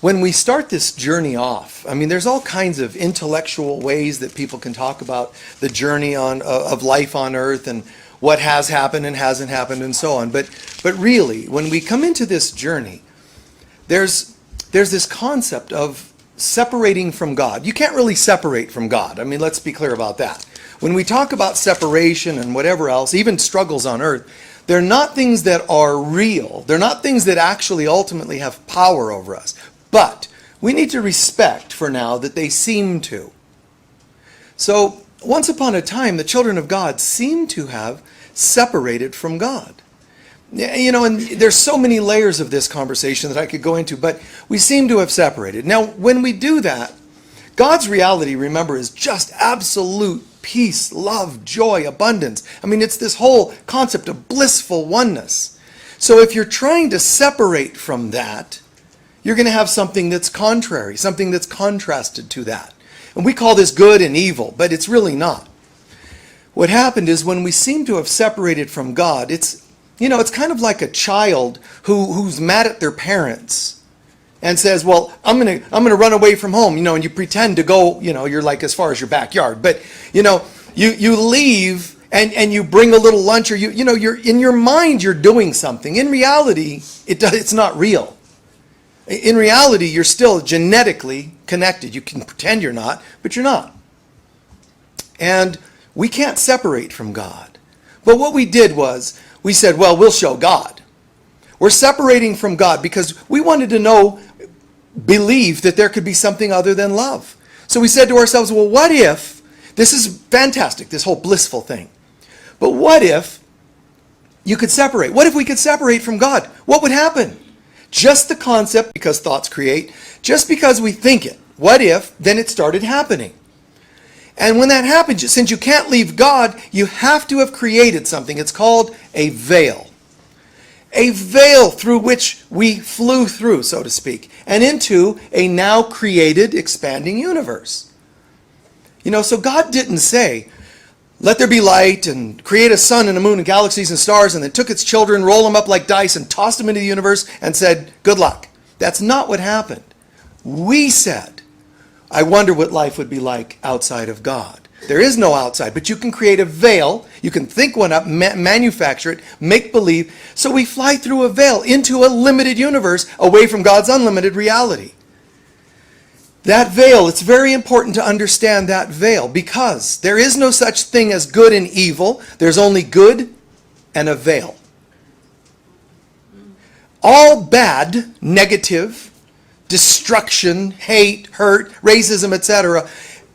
when we start this journey off, I mean, there's all kinds of intellectual ways that people can talk about the journey of life on earth and what has happened and hasn't happened and so on. But really, when we come into this journey, there's this concept of separating from God. You can't really separate from God. I mean, let's be clear about that. When we talk about separation and whatever else, even struggles on earth, they're not things that are real. They're not things that actually ultimately have power over us. But we need to respect for now that they seem to. So once upon a time, the children of God seem to have separated from God. You know, and there's so many layers of this conversation that I could go into, but we seem to have separated. Now, when we do that, God's reality, remember, is just absolute peace, love, joy, abundance. I mean, it's this whole concept of blissful oneness. So if you're trying to separate from that, you're going to have something that's contrary, something that's contrasted to that. And we call this good and evil, but it's really not. What happened is when we seem to have separated from God, it's kind of like a child who's mad at their parents and says, well, I'm going to run away from home, and you pretend to go, you're like as far as your backyard. But, you leave and you bring a little lunch, or you're in your mind, you're doing something. In reality, it's not real. In reality, you're still genetically connected. You can pretend you're not, but you're not. And we can't separate from God. But what we did was, we said, well, we'll show God. We're separating from God because we wanted to believe that there could be something other than love. So we said to ourselves, well, what if, this is fantastic, this whole blissful thing. But what if you could separate? What if we could separate from God? What would happen? Just the concept, because thoughts create, just because we think it. What if, then it started happening. And when that happens, since you can't leave God, you have to have created something. It's called a veil. A veil through which we flew through, so to speak, and into a now created, expanding universe. So God didn't say, let there be light, and create a sun and a moon and galaxies and stars, and then took its children, roll them up like dice, and tossed them into the universe, and said, good luck. That's not what happened. We said, I wonder what life would be like outside of God. There is no outside, but you can create a veil. You can think one up, manufacture it, make believe. So we fly through a veil into a limited universe away from God's unlimited reality. That veil, it's very important to understand that veil because there is no such thing as good and evil. There's only good and a veil. All bad, negative, destruction, hate, hurt, racism, etc.,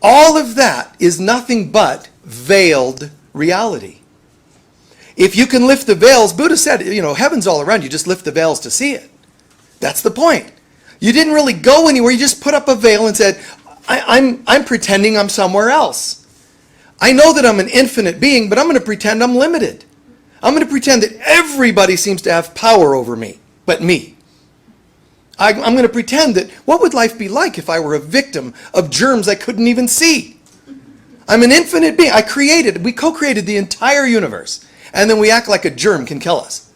all of that is nothing but veiled reality. If you can lift the veils, Buddha said, heaven's all around you, just lift the veils to see it. That's the point. You didn't really go anywhere, you just put up a veil and said, I'm pretending I'm somewhere else. I know that I'm an infinite being, but I'm going to pretend I'm limited. I'm going to pretend that everybody seems to have power over me, but me. I'm going to pretend that, what would life be like if I were a victim of germs I couldn't even see? I'm an infinite being. We co-created the entire universe. And then we act like a germ can kill us.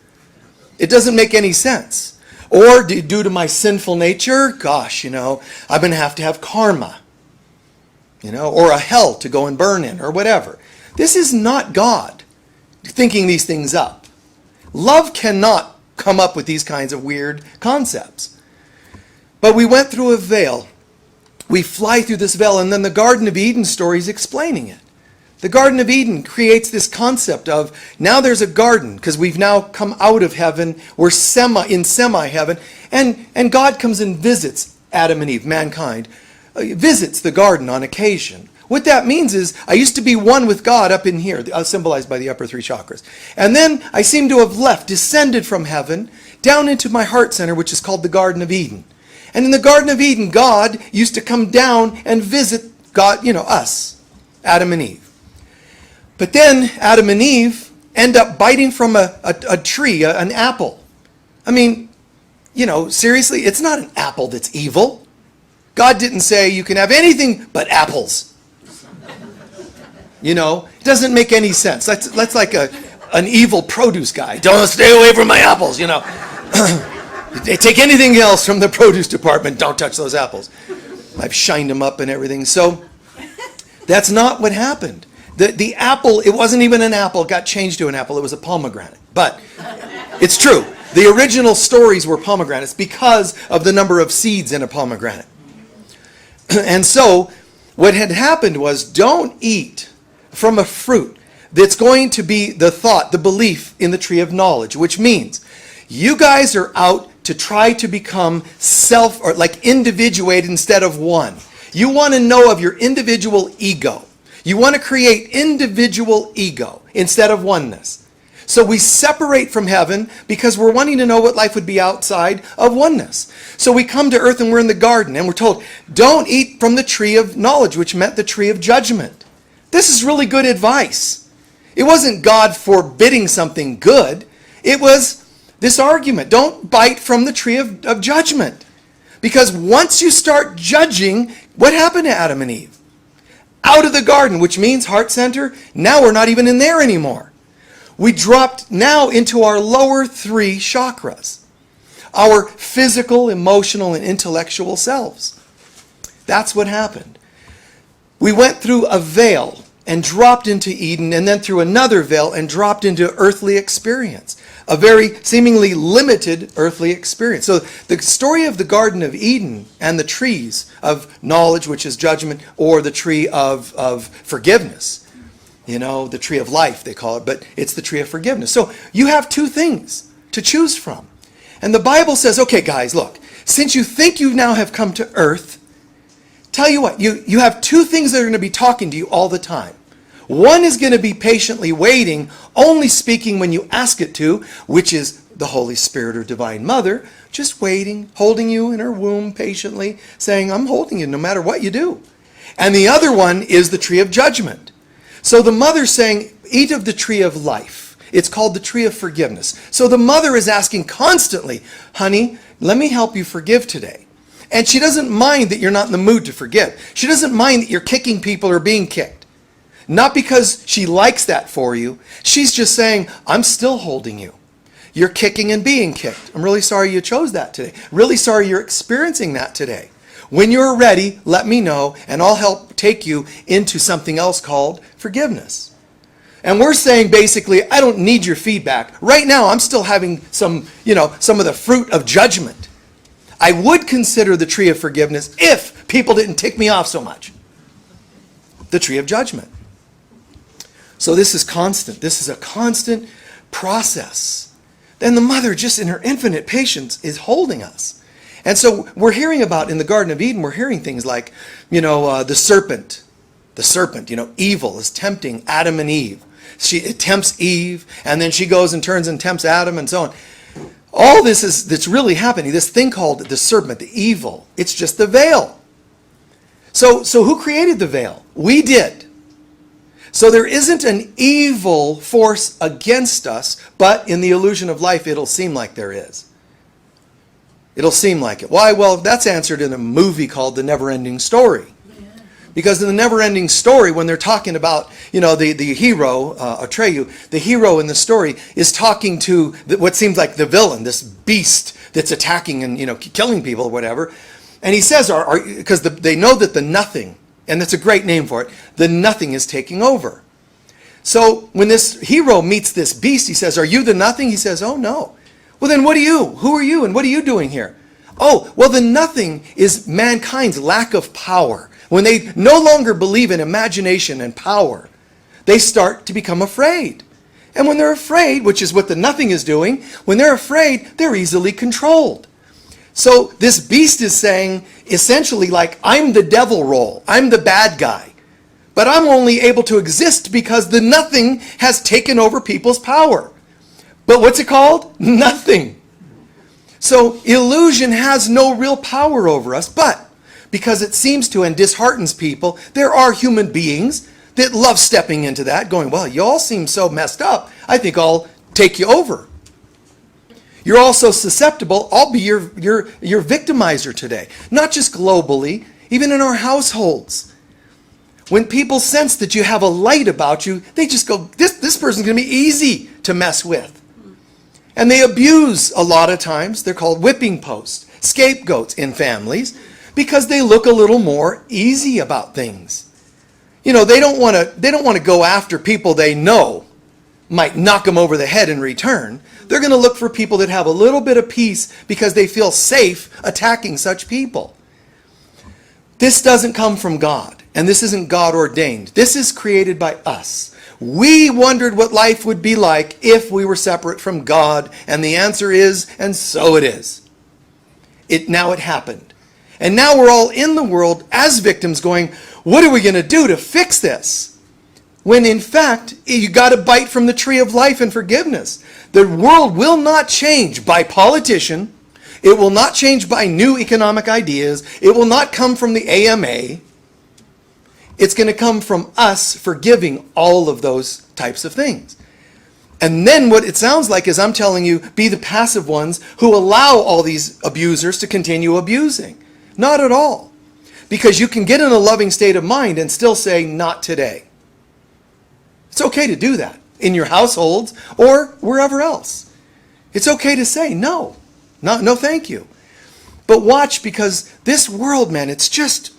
It doesn't make any sense. Or due to my sinful nature, gosh, I'm going to have karma. Or a hell to go and burn in, or whatever. This is not God thinking these things up. Love cannot come up with these kinds of weird concepts. But we went through a veil. We fly through this veil, and then the Garden of Eden story is explaining it. The Garden of Eden creates this concept of, now there's a garden, because we've now come out of heaven, we're in semi-heaven, and God comes and visits Adam and Eve, mankind, visits the garden on occasion. What that means is, I used to be one with God up in here, symbolized by the upper three chakras. And then I seem to have descended from heaven, down into my heart center, which is called the Garden of Eden. And in the Garden of Eden, God used to come down and visit God, us, Adam and Eve. But then Adam and Eve end up biting from a tree, an apple. I mean, seriously, it's not an apple that's evil. God didn't say you can have anything but apples. It doesn't make any sense. That's like an evil produce guy. Don't stay away from my apples, They take anything else from the produce department, don't touch those apples. I've shined them up and everything. So that's not what happened. The apple, it wasn't even an apple, it got changed to an apple, it was a pomegranate. But it's true. The original stories were pomegranates because of the number of seeds in a pomegranate. And so what had happened was, don't eat from a fruit that's going to be the thought, the belief in the tree of knowledge, which means you guys are out to try to become or like individuated instead of one. You want to know of your individual ego. You want to create individual ego instead of oneness. So we separate from heaven because we're wanting to know what life would be outside of oneness. So we come to earth and we're in the garden and we're told, don't eat from the tree of knowledge, which meant the tree of judgment. This is really good advice. It wasn't God forbidding something good. It was this argument. Don't bite from the tree of judgment. Because once you start judging, what happened to Adam and Eve? Out of the garden, which means heart center. Now we're not even in there anymore. We dropped now into our lower three chakras. Our physical, emotional, and intellectual selves. That's what happened. We went through a veil and dropped into Eden, and then through another veil and dropped into earthly experience. A very seemingly limited earthly experience. So the story of the Garden of Eden and the trees of knowledge, which is judgment, or the tree of forgiveness. You know, the tree of life, they call it, but it's the tree of forgiveness. So you have two things to choose from. And the Bible says, okay, guys, look, since you think you now have come to earth, tell you what, you have two things that are going to be talking to you all the time. One is going to be patiently waiting, only speaking when you ask it to, which is the Holy Spirit or Divine Mother, just waiting, holding you in her womb patiently, saying, I'm holding you no matter what you do. And the other one is the tree of judgment. So the mother's saying, eat of the tree of life. It's called the tree of forgiveness. So the mother is asking constantly, honey, let me help you forgive today. And she doesn't mind that you're not in the mood to forgive. She doesn't mind that you're kicking people or being kicked. Not because she likes that for you. She's just saying, I'm still holding you. You're kicking and being kicked. I'm really sorry you chose that today. Really sorry you're experiencing that today. When you're ready, let me know, and I'll help take you into something else called forgiveness. And we're saying basically, I don't need your feedback. Right now, I'm still having some of the fruit of judgment. I would consider the tree of forgiveness if people didn't tick me off so much. The tree of judgment. So this is constant. This is a constant process. Then the mother, just in her infinite patience, is holding us. And so we're hearing about, in the Garden of Eden, we're hearing things like, the serpent. The serpent, evil is tempting Adam and Eve. It tempts Eve, and then she goes and turns and tempts Adam, and so on. All that's really happening, this thing called the serpent, the evil, it's just the veil. So who created the veil? We did. So there isn't an evil force against us, but in the illusion of life, it'll seem like there is. It'll seem like it. Why? Well, that's answered in a movie called The Never-Ending Story. Because in The Never-Ending Story, when they're talking about, the hero, Atreyu, the hero in the story is talking to what seems like the villain, this beast that's attacking and, killing people or whatever. And he says, because they know that the nothing, and that's a great name for it, the nothing is taking over. So when this hero meets this beast, he says, are you the nothing? He says, oh, no. Well, then what are you? Who are you? And what are you doing here? Oh, well, the nothing is mankind's lack of power. When they no longer believe in imagination and power, they start to become afraid. And when they're afraid, which is what the nothing is doing, when they're afraid, they're easily controlled. So this beast is saying, essentially, like, I'm the devil role. I'm the bad guy. But I'm only able to exist because the nothing has taken over people's power. But what's it called? Nothing. So illusion has no real power over us, but because it seems to and disheartens people, there are human beings that love stepping into that, going, well, you all seem so messed up. I think I'll take you over. You're also susceptible. I'll be your victimizer today. Not just globally, even in our households. When people sense that you have a light about you, they just go, this person's going to be easy to mess with. And they abuse a lot of times. They're called whipping posts, scapegoats in families, because they look a little more easy about things. You know, they don't want to go after people they know might knock them over the head in return. They're going to look for people that have a little bit of peace because they feel safe attacking such people. This doesn't come from God, and this isn't God ordained. This is created by us. We wondered what life would be like if we were separate from God, and the answer is, and so it is. Now it happened. And now we're all in the world as victims going, what are we going to do to fix this? When in fact, you got to bite from the tree of life and forgiveness. The world will not change by politician. It will not change by new economic ideas. It will not come from the AMA. It's going to come from us forgiving all of those types of things. And then what it sounds like is I'm telling you, be the passive ones who allow all these abusers to continue abusing. Not at all. Because you can get in a loving state of mind and still say, not today. It's okay to do that in your households or wherever else. It's okay to say, no, thank you. But watch, because this world, man, it's just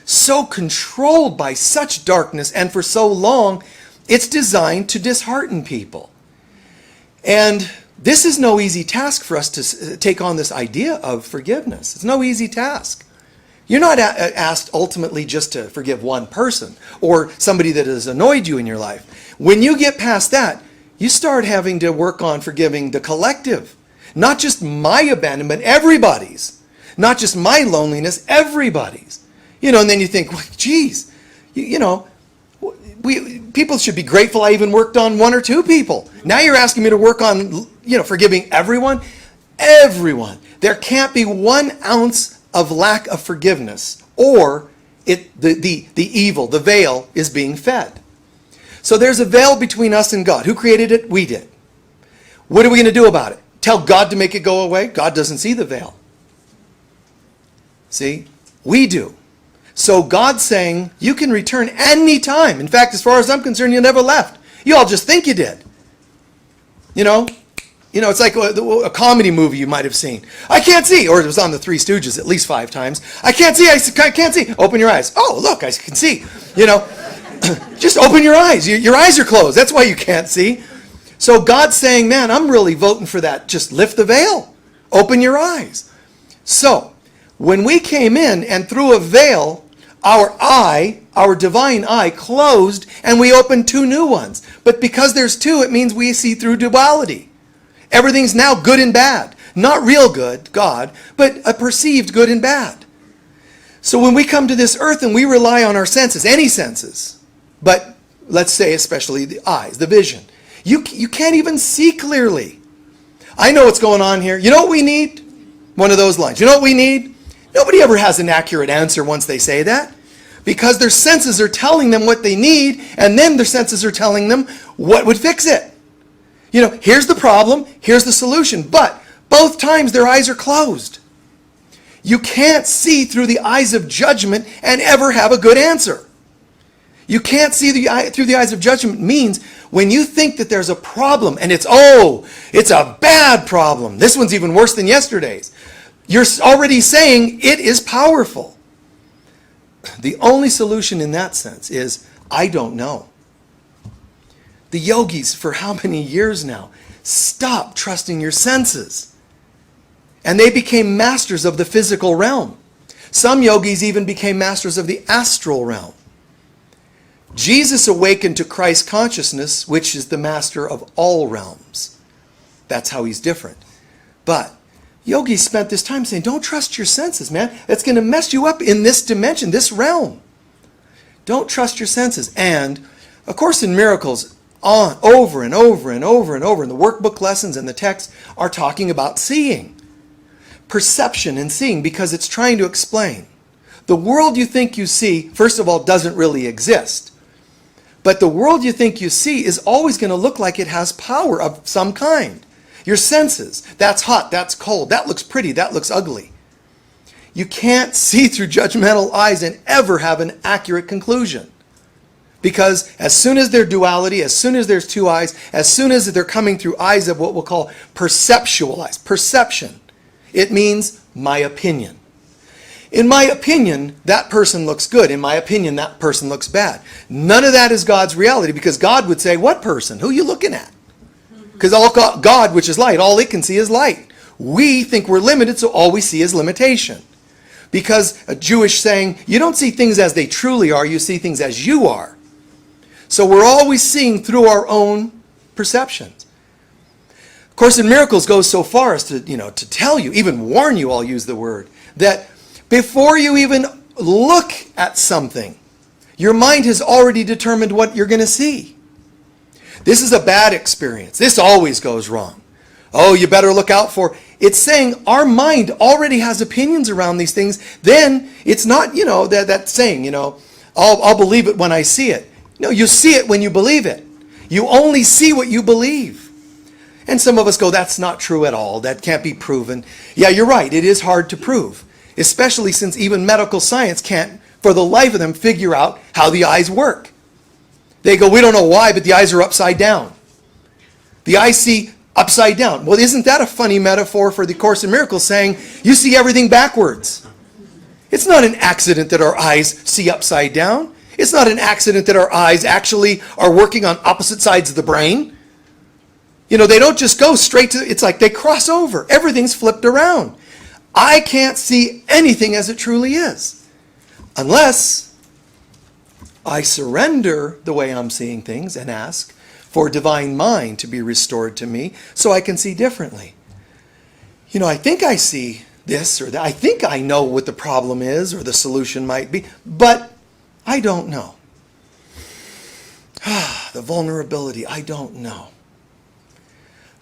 so controlled by such darkness, and for so long, it's designed to dishearten people. And this is no easy task for us to take on this idea of forgiveness. It's no easy task. You're not asked ultimately just to forgive one person or somebody that has annoyed you in your life. When you get past that, you start having to work on forgiving the collective. Not just my abandonment, everybody's. Not just my loneliness, everybody's. You know, and then you think, well, geez, people should be grateful I even worked on one or two people. Now you're asking me to work on, forgiving everyone? Everyone. There can't be 1 ounce of lack of forgiveness, or the evil, the veil, is being fed. So there's a veil between us and God. Who created it? We did. What are we going to do about it? Tell God to make it go away? God doesn't see the veil. See? We do. So God's saying, you can return any time. In fact, as far as I'm concerned, you never left. You all just think you did. It's like a comedy movie you might have seen. I can't see. Or it was on the Three Stooges at least 5 times. I can't see. I can't see. Open your eyes. Oh, look, I can see. Just open your eyes. Your eyes are closed. That's why you can't see. So God's saying, man, I'm really voting for that. Just lift the veil. Open your eyes. So when we came in and through a veil, our divine eye closed, and we opened 2 new ones. But because there's 2, it means we see through duality. Everything's now good and bad. Not real good, God, but a perceived good and bad. So when we come to this earth and we rely on our senses, any senses, but let's say especially the eyes, the vision, you can't even see clearly. I know what's going on here. You know what we need? One of those lines. You know what we need? Nobody ever has an accurate answer once they say that, because their senses are telling them what they need, and then their senses are telling them what would fix it. Here's the problem, here's the solution, but both times their eyes are closed. You can't see through the eyes of judgment and ever have a good answer. You can't see through the eyes of judgment means when you think that there's a problem and it's a bad problem. This one's even worse than yesterday's. You're already saying it is powerful. The only solution in that sense is, I don't know. The yogis, for how many years now, stopped trusting your senses. And they became masters of the physical realm. Some yogis even became masters of the astral realm. Jesus awakened to Christ consciousness, which is the master of all realms. That's how he's different. But yogis spent this time saying, don't trust your senses, man. That's going to mess you up in this dimension, this realm. Don't trust your senses. And, of course, in miracles, over and over and over and over, and the workbook lessons and the texts are talking about seeing. Perception and seeing, because it's trying to explain. The world you think you see, first of all, doesn't really exist. But the world you think you see is always going to look like it has power of some kind. Your senses. That's hot, that's cold, that looks pretty, that looks ugly. You can't see through judgmental eyes and ever have an accurate conclusion. Because as soon as there's duality, as soon as there's two eyes, as soon as they're coming through eyes of what we'll call perceptual eyes, perception, it means my opinion. In my opinion, that person looks good. In my opinion, that person looks bad. None of that is God's reality, because God would say, what person? Who are you looking at? Because God, which is light, all it can see is light. We think we're limited, so all we see is limitation. Because a Jewish saying, you don't see things as they truly are, you see things as you are. So we're always seeing through our own perceptions. Of Course in Miracles goes so far as to, to tell you, even warn you, I'll use the word, that before you even look at something, your mind has already determined what you're going to see. This is a bad experience. This always goes wrong. Oh, you better look out for. It's saying our mind already has opinions around these things. Then it's not, that saying, I'll believe it when I see it. No, you see it when you believe it. You only see what you believe. And some of us go, that's not true at all. That can't be proven. Yeah, you're right. It is hard to prove, especially since even medical science can't, for the life of them, figure out how the eyes work. They go, we don't know why, but the eyes are upside down. The eyes see upside down. Well, isn't that a funny metaphor for the Course in Miracles saying, you see everything backwards? It's not an accident that our eyes see upside down. It's not an accident that our eyes actually are working on opposite sides of the brain. They don't just go straight to, it's like they cross over. Everything's flipped around. I can't see anything as it truly is unless I surrender the way I'm seeing things and ask for divine mind to be restored to me so I can see differently. I think I see this or that. I think I know what the problem is or the solution might be, but I don't know. The vulnerability, I don't know.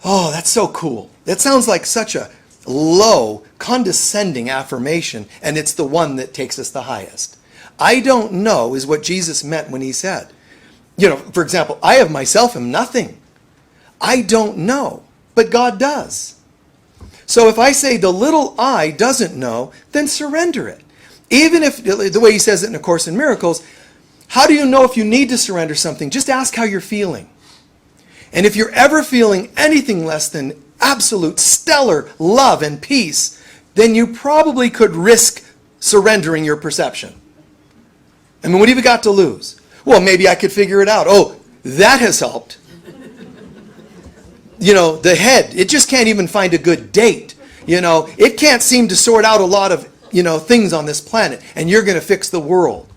Oh, that's so cool. That sounds like such a low, condescending affirmation, and it's the one that takes us the highest. I don't know is what Jesus meant when he said, for example, I of myself am nothing. I don't know, but God does. So if I say the little I doesn't know, then surrender it. Even if, the way he says it in A Course in Miracles, how do you know if you need to surrender something? Just ask how you're feeling. And if you're ever feeling anything less than absolute stellar love and peace, then you probably could risk surrendering your perception. I mean, what have you got to lose? Well, maybe I could figure it out. Oh, that has helped. The head, it just can't even find a good date. It can't seem to sort out a lot of, things on this planet, and you're going to fix the world.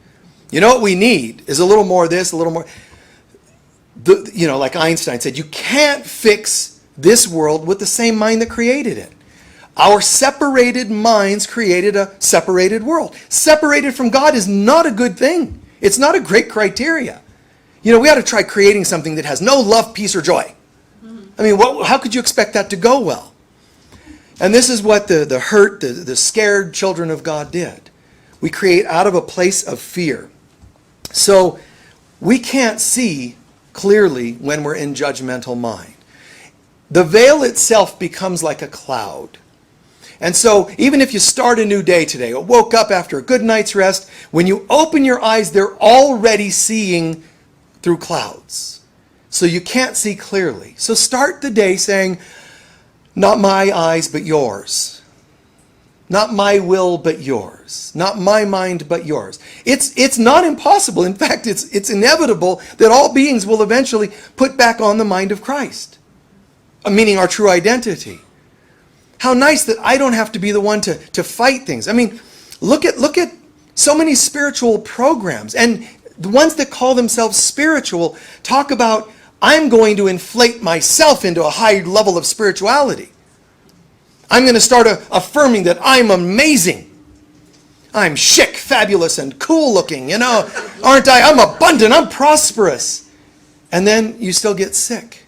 What we need is a little more of this, a little more. Like Einstein said, you can't fix this world with the same mind that created it. Our separated minds created a separated world. Separated from God is not a good thing. It's not a great criteria. We ought to try creating something that has no love, peace, or joy. I mean, how could you expect that to go well? And this is what the hurt, the scared children of God did. We create out of a place of fear. So we can't see clearly when we're in judgmental mind. The veil itself becomes like a cloud. And so even if you start a new day today, or woke up after a good night's rest, when you open your eyes, they're already seeing through clouds. So you can't see clearly. So start the day saying, not my eyes, but yours. Not my will, but yours. Not my mind, but yours. It's not impossible. In fact, it's inevitable that all beings will eventually put back on the mind of Christ, meaning our true identity. How nice that I don't have to be the one to fight things. I mean, look at so many spiritual programs, and the ones that call themselves spiritual talk about, I'm going to inflate myself into a high level of spirituality. I'm going to start affirming that I'm amazing. I'm chic, fabulous, and cool looking, aren't I? I'm abundant, I'm prosperous. And then you still get sick.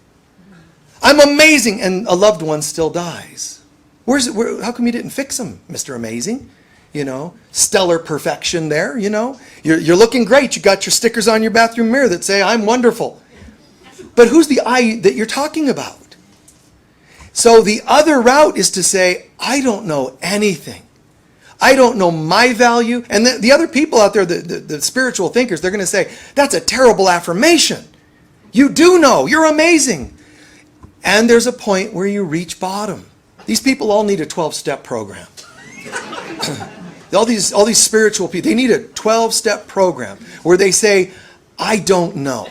I'm amazing, and a loved one still dies. How come you didn't fix him, Mr. Amazing? Stellar perfection there, You're looking great. You got your stickers on your bathroom mirror that say, I'm wonderful. But who's the I that you're talking about? So the other route is to say, I don't know anything. I don't know my value. And the other people out there, the spiritual thinkers, they're going to say, that's a terrible affirmation. You do know. You're amazing. And there's a point where you reach bottom. These people all need a 12-step program. all these spiritual people, they need a 12-step program where they say, I don't know.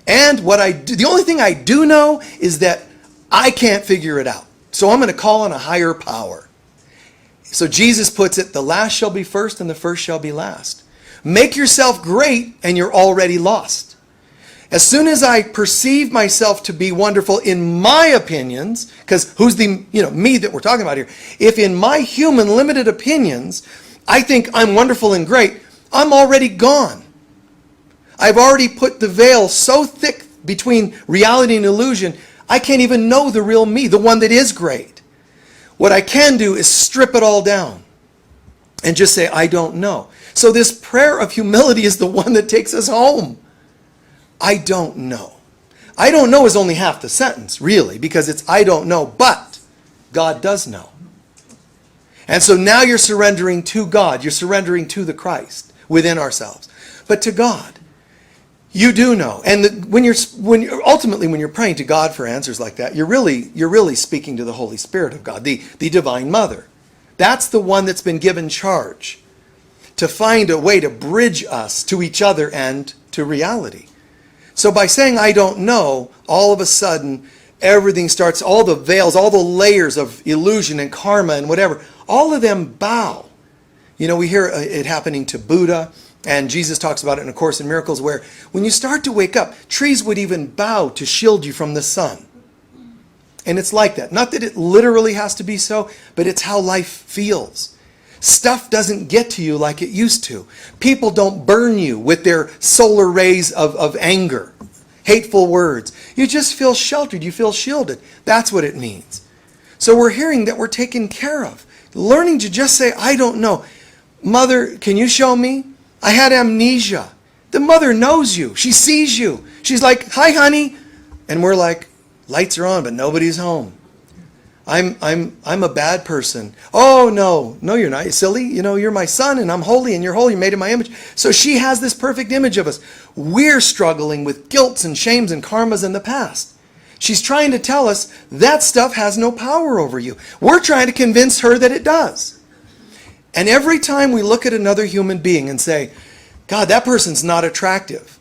And the only thing I do know is that I can't figure it out. So I'm going to call on a higher power. So Jesus puts it, the last shall be first and the first shall be last. Make yourself great and you're already lost. As soon as I perceive myself to be wonderful in my opinions, because who's the, me that we're talking about here, if in my human limited opinions, I think I'm wonderful and great, I'm already gone. I've already put the veil so thick between reality and illusion, I can't even know the real me, the one that is great. What I can do is strip it all down and just say, I don't know. So this prayer of humility is the one that takes us home. I don't know. I don't know is only half the sentence, really, because it's I don't know, but God does know. And so now you're surrendering to God. You're surrendering to the Christ within ourselves. But to God, you do know. And when you're praying to God for answers like that, you're really speaking to the Holy Spirit of God, the Divine Mother. That's the one that's been given charge to find a way to bridge us to each other and to reality. So by saying I don't know, all of a sudden everything starts, all the veils, all the layers of illusion and karma and whatever, all of them bow. We hear it happening to Buddha, and Jesus talks about it in A Course in Miracles, where when you start to wake up, trees would even bow to shield you from the sun. And it's like that. Not that it literally has to be so, but it's how life feels. Stuff doesn't get to you like it used to. People don't burn you with their solar rays of anger, hateful words. You just feel sheltered. You feel shielded. That's what it means. So we're hearing that we're taken care of. Learning to just say, I don't know. Mother, can you show me? I had amnesia. The mother knows you. She sees you. She's like, hi, honey. And we're like, lights are on, but nobody's home. I'm a bad person. Oh, no, you're not. You're silly. You're my son and I'm holy and you're holy. You're made in my image. So she has this perfect image of us. We're struggling with guilts and shames and karmas in the past. She's trying to tell us that stuff has no power over you. We're trying to convince her that it does. And every time we look at another human being and say, God, that person's not attractive.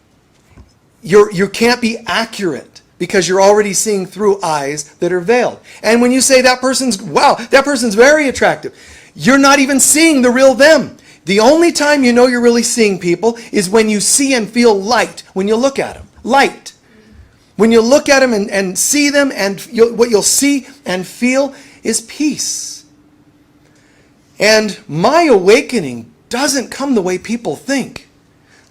You can't be accurate. Because you're already seeing through eyes that are veiled. And when you say that person's very attractive, you're not even seeing the real them. The only time you know you're really seeing people is when you see and feel light when you look at them. Light. When you look at them and see them, and what you'll see and feel is peace. And my awakening doesn't come the way people think.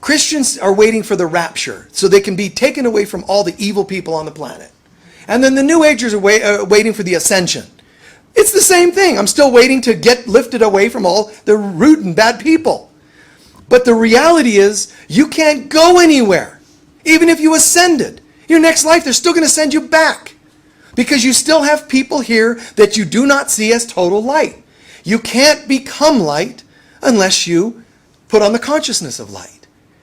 Christians are waiting for the rapture so they can be taken away from all the evil people on the planet. And then the New Agers are waiting for the ascension. It's the same thing. I'm still waiting to get lifted away from all the rude and bad people. But the reality is you can't go anywhere. Even if you ascended. Your next life, they're still going to send you back. Because you still have people here that you do not see as total light. You can't become light unless you put on the consciousness of light.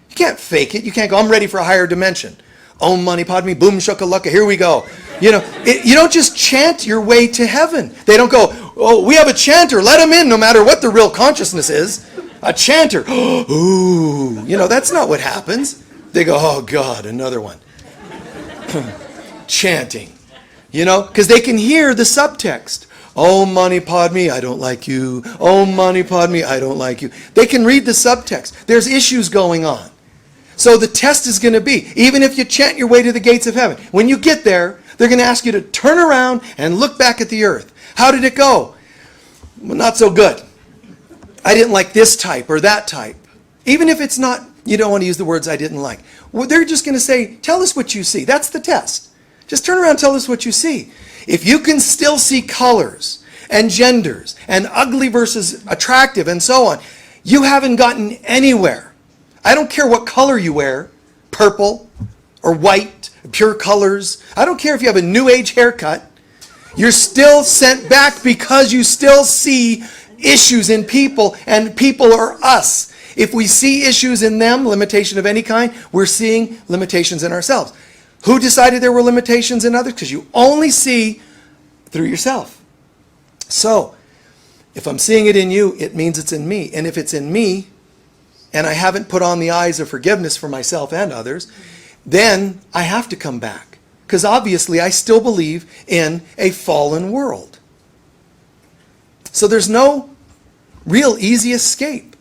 You can't fake it. You can't go, I'm ready for a higher dimension. Om mani padme, boom shakalaka, here we go. You don't just chant your way to heaven. They don't go, oh, we have a chanter, let him in no matter what the real consciousness is. A chanter, ooh, that's not what happens. They go, oh God, another one. Chanting, because they can hear the subtext. Om mani padme, I don't like you. Om mani padme, I don't like you. They can read the subtext. There's issues going on. So the test is going to be, even if you chant your way to the gates of heaven, when you get there, they're going to ask you to turn around and look back at the earth. How did it go? Well, not so good. I didn't like this type or that type. Even if it's not, you don't want to use the words I didn't like. Well, they're just going to say, tell us what you see. That's the test. Just turn around and tell us what you see. If you can still see colors and genders and ugly versus attractive and so on, you haven't gotten anywhere. I don't care what color you wear, purple or white, pure colors. I don't care if you have a new age haircut. You're still sent back because you still see issues in people, and people are us. If we see issues in them, limitation of any kind, we're seeing limitations in ourselves. Who decided there were limitations in others? Because you only see through yourself. So, if I'm seeing it in you, it means it's in me. And if it's in me, and I haven't put on the eyes of forgiveness for myself and others, then I have to come back. Because obviously I still believe in a fallen world. So there's no real easy escape.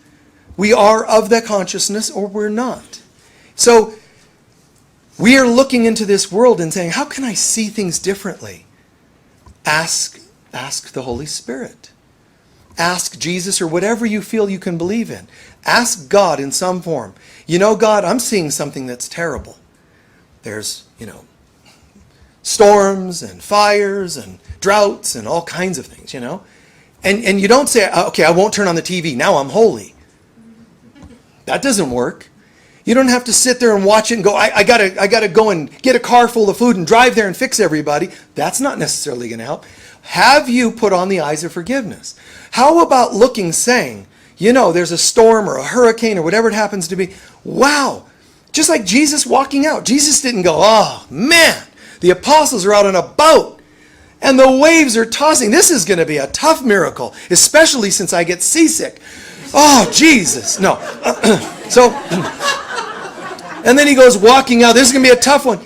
We are of that consciousness or we're not. So we are looking into this world and saying, how can I see things differently? Ask the Holy Spirit. Ask Jesus or whatever you feel you can believe in. Ask God in some form. You know, God, I'm seeing something that's terrible. There's, storms and fires and droughts and all kinds of things, And you don't say, okay, I won't turn on the TV. Now I'm holy. That doesn't work. You don't have to sit there and watch it and go, I gotta go and get a car full of food and drive there and fix everybody. That's not necessarily going to help. Have you put on the eyes of forgiveness? How about looking, saying, there's a storm or a hurricane or whatever it happens to be. Wow. Just like Jesus walking out. Jesus didn't go, oh man, the apostles are out on a boat and the waves are tossing. This is going to be a tough miracle, especially since I get seasick. Oh, Jesus. No. And then he goes walking out. This is going to be a tough one.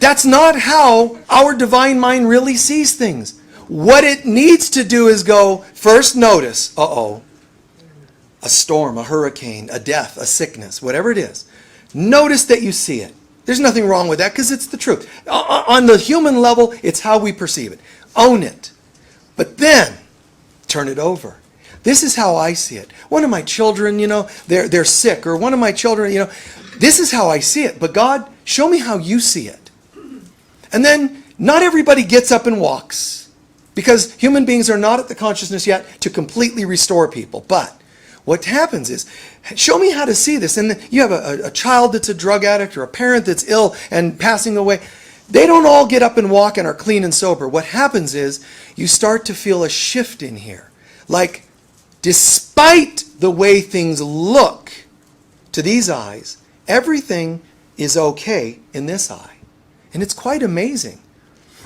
That's not how our divine mind really sees things. What it needs to do is go, first notice, a storm, a hurricane, a death, a sickness, whatever it is. Notice that you see it. There's nothing wrong with that because it's the truth. On the human level, it's how we perceive it. Own it. But then, turn it over. This is how I see it. One of my children, they're sick. Or one of my children, this is how I see it. But God, show me how you see it. And then, not everybody gets up and walks. Because human beings are not at the consciousness yet to completely restore people. But what happens is, show me how to see this. And you have a child that's a drug addict or a parent that's ill and passing away. They don't all get up and walk and are clean and sober. What happens is you start to feel a shift in here. Like, despite the way things look to these eyes, everything is okay in this eye. And it's quite amazing.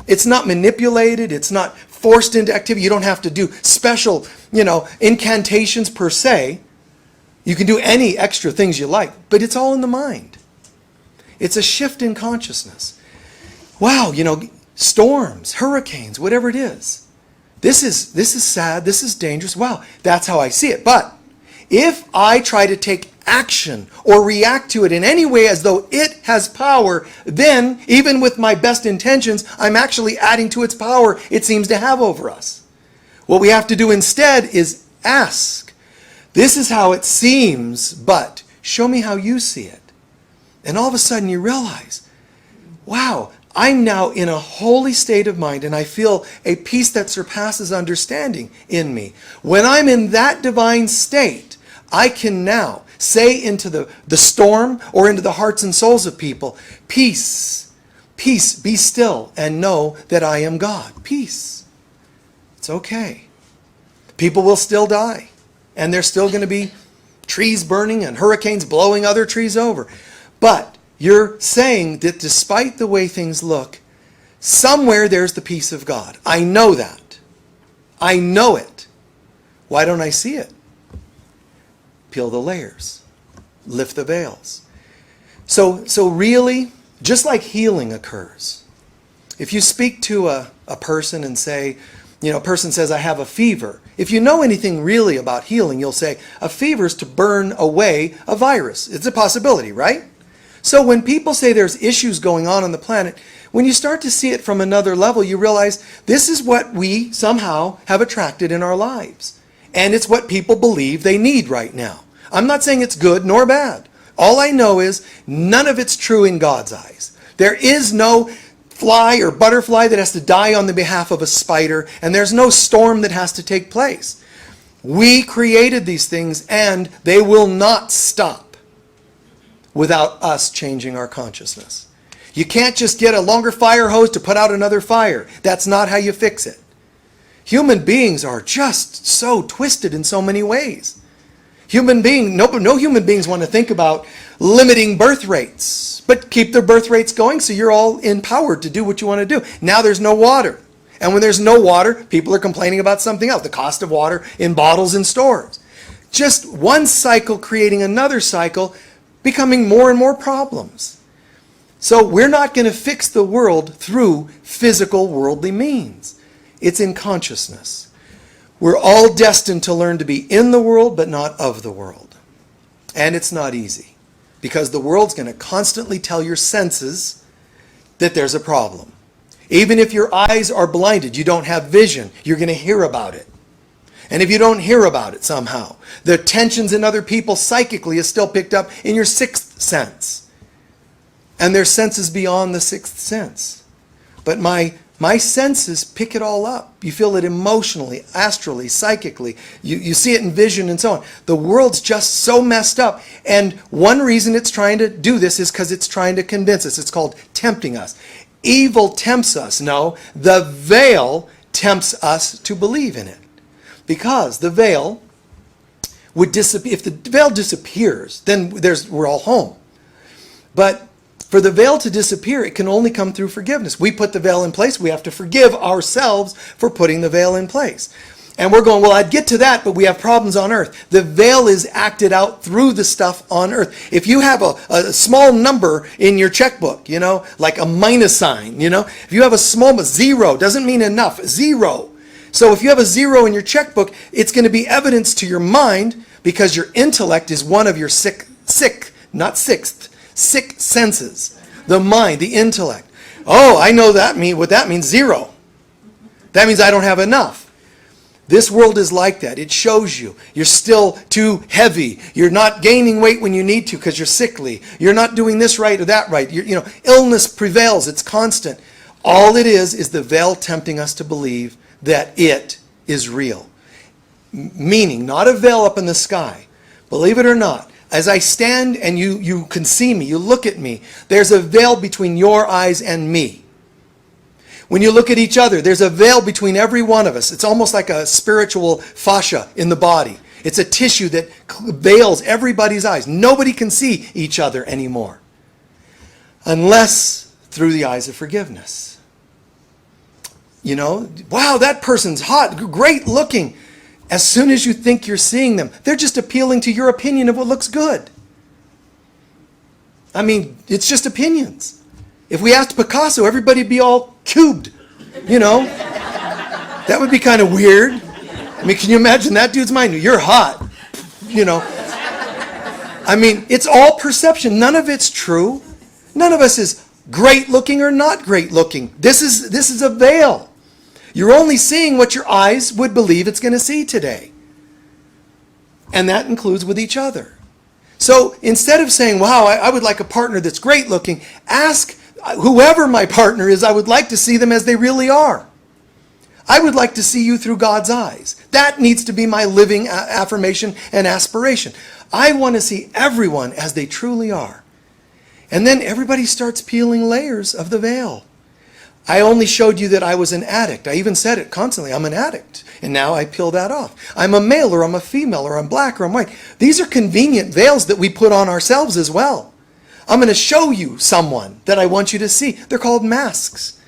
It's not manipulated. It's not forced into activity. You don't have to do special, incantations per se. You can do any extra things you like, but it's all in the mind. It's a shift in consciousness. Wow, storms, hurricanes, whatever it is. This is sad. This is dangerous. Wow, that's how I see it. But if I try to take action or react to it in any way as though it has power, then even with my best intentions, I'm actually adding to its power it seems to have over us. What we have to do instead is ask, this is how it seems, but show me how you see it. And all of a sudden you realize, wow, I'm now in a holy state of mind and I feel a peace that surpasses understanding in me. When I'm in that divine state, I can now say into the storm or into the hearts and souls of people, peace, peace, be still and know that I am God. Peace. It's okay. People will still die and there's still going to be trees burning and hurricanes blowing other trees over. But you're saying that despite the way things look, somewhere there's the peace of God. I know that. I know it. Why don't I see it? Peel the layers. Lift the veils. So really, just like healing occurs, if you speak to a person and say, a person says, I have a fever. If you know anything really about healing, you'll say, a fever is to burn away a virus. It's a possibility, right? So when people say there's issues going on the planet, when you start to see it from another level, you realize this is what we somehow have attracted in our lives. And it's what people believe they need right now. I'm not saying it's good nor bad. All I know is none of it's true in God's eyes. There is no fly or butterfly that has to die on the behalf of a spider, and there's no storm that has to take place. We created these things, and they will not stop without us changing our consciousness. You can't just get a longer fire hose to put out another fire. That's not how you fix it. Human beings are just so twisted in so many ways. No human beings want to think about limiting birth rates, but keep their birth rates going so you're all empowered to do what you want to do. Now there's no water. And when there's no water, people are complaining about something else, the cost of water in bottles in stores. Just one cycle creating another cycle, becoming more and more problems. So we're not going to fix the world through physical worldly means. It's in consciousness. We're all destined to learn to be in the world, but not of the world. And it's not easy, because the world's going to constantly tell your senses that there's a problem. Even if your eyes are blinded, you don't have vision, you're going to hear about it. And if you don't hear about it somehow, the tensions in other people psychically is still picked up in your sixth sense. And there's senses beyond the sixth sense. But my senses pick it all up. You feel it emotionally, astrally, psychically. You see it in vision and so on. The world's just so messed up. And one reason it's trying to do this is because it's trying to convince us. It's called tempting us. Evil tempts us. No, the veil tempts us to believe in it. Because the veil would disappear. If the veil disappears, then we're all home. But for the veil to disappear, it can only come through forgiveness. We put the veil in place. We have to forgive ourselves for putting the veil in place. And we're going, well, I'd get to that, but we have problems on earth. The veil is acted out through the stuff on earth. If you have a small number in your checkbook, like a minus sign, if you have a small zero, doesn't mean enough, zero. So if you have a zero in your checkbook, it's going to be evidence to your mind, because your intellect is one of your sick senses. The mind, the intellect. Oh, I know what that means, zero. That means I don't have enough. This world is like that. It shows you. You're still too heavy. You're not gaining weight when you need to because you're sickly. You're not doing this right or that right. Illness prevails. It's constant. All it is the veil tempting us to believe that it is real. Meaning, not a veil up in the sky. Believe it or not, as I stand and you can see me, you look at me, there's a veil between your eyes and me. When you look at each other, there's a veil between every one of us. It's almost like a spiritual fascia in the body. It's a tissue that veils everybody's eyes. Nobody can see each other anymore, unless through the eyes of forgiveness. Wow, that person's hot, great looking. As soon as you think you're seeing them, they're just appealing to your opinion of what looks good. It's just opinions. If we asked Picasso, everybody'd be all cubed, That would be kind of weird. Can you imagine that dude's mind? You're hot, It's all perception. None of it's true. None of us is great looking or not great looking. This is a veil. You're only seeing what your eyes would believe it's going to see today. And that includes with each other. So instead of saying, wow, I would like a partner that's great looking, ask whoever my partner is, I would like to see them as they really are. I would like to see you through God's eyes. That needs to be my living affirmation and aspiration. I want to see everyone as they truly are. And then everybody starts peeling layers of the veil. I only showed you that I was an addict. I even said it constantly. I'm an addict. And now I peel that off. I'm a male or I'm a female or I'm black or I'm white. These are convenient veils that we put on ourselves as well. I'm going to show you someone that I want you to see. They're called masks.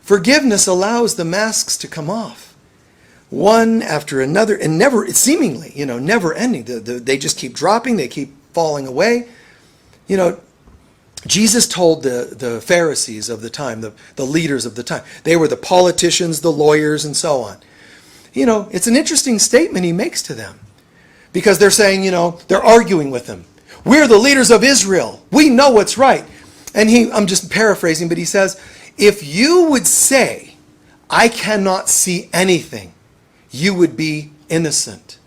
Forgiveness allows the masks to come off, one after another, and seemingly, never ending. They just keep dropping. They keep falling away. Jesus told the Pharisees of the time, the leaders of the time, they were the politicians, the lawyers, and so on. It's an interesting statement he makes to them, because they're saying, they're arguing with him. We're the leaders of Israel. We know what's right. And I'm just paraphrasing, but he says, if you would say, I cannot see anything, you would be innocent,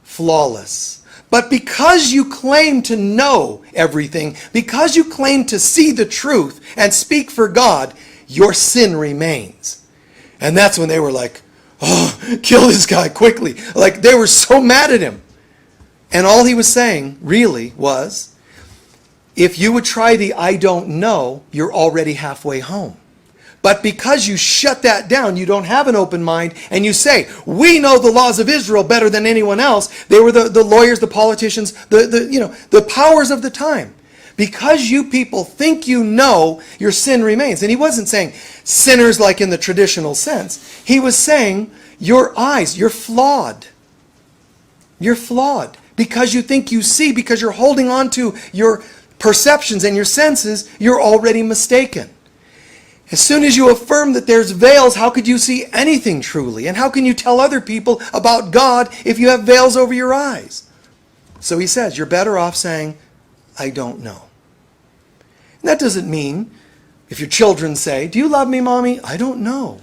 flawless. But because you claim to know everything, because you claim to see the truth and speak for God, your sin remains. And that's when they were like, oh, kill this guy quickly. Like they were so mad at him. And all he was saying really was, if you would try the I don't know, you're already halfway home. But because you shut that down, you don't have an open mind, and you say, we know the laws of Israel better than anyone else. They were the lawyers, the politicians, the powers of the time. Because you people think you know, your sin remains. And he wasn't saying sinners like in the traditional sense. He was saying your eyes, you're flawed. You're flawed. Because you think you see, because you're holding on to your perceptions and your senses, you're already mistaken. As soon as you affirm that there's veils, how could you see anything truly? And how can you tell other people about God if you have veils over your eyes? So he says, you're better off saying, I don't know. And that doesn't mean, if your children say, do you love me, Mommy? I don't know.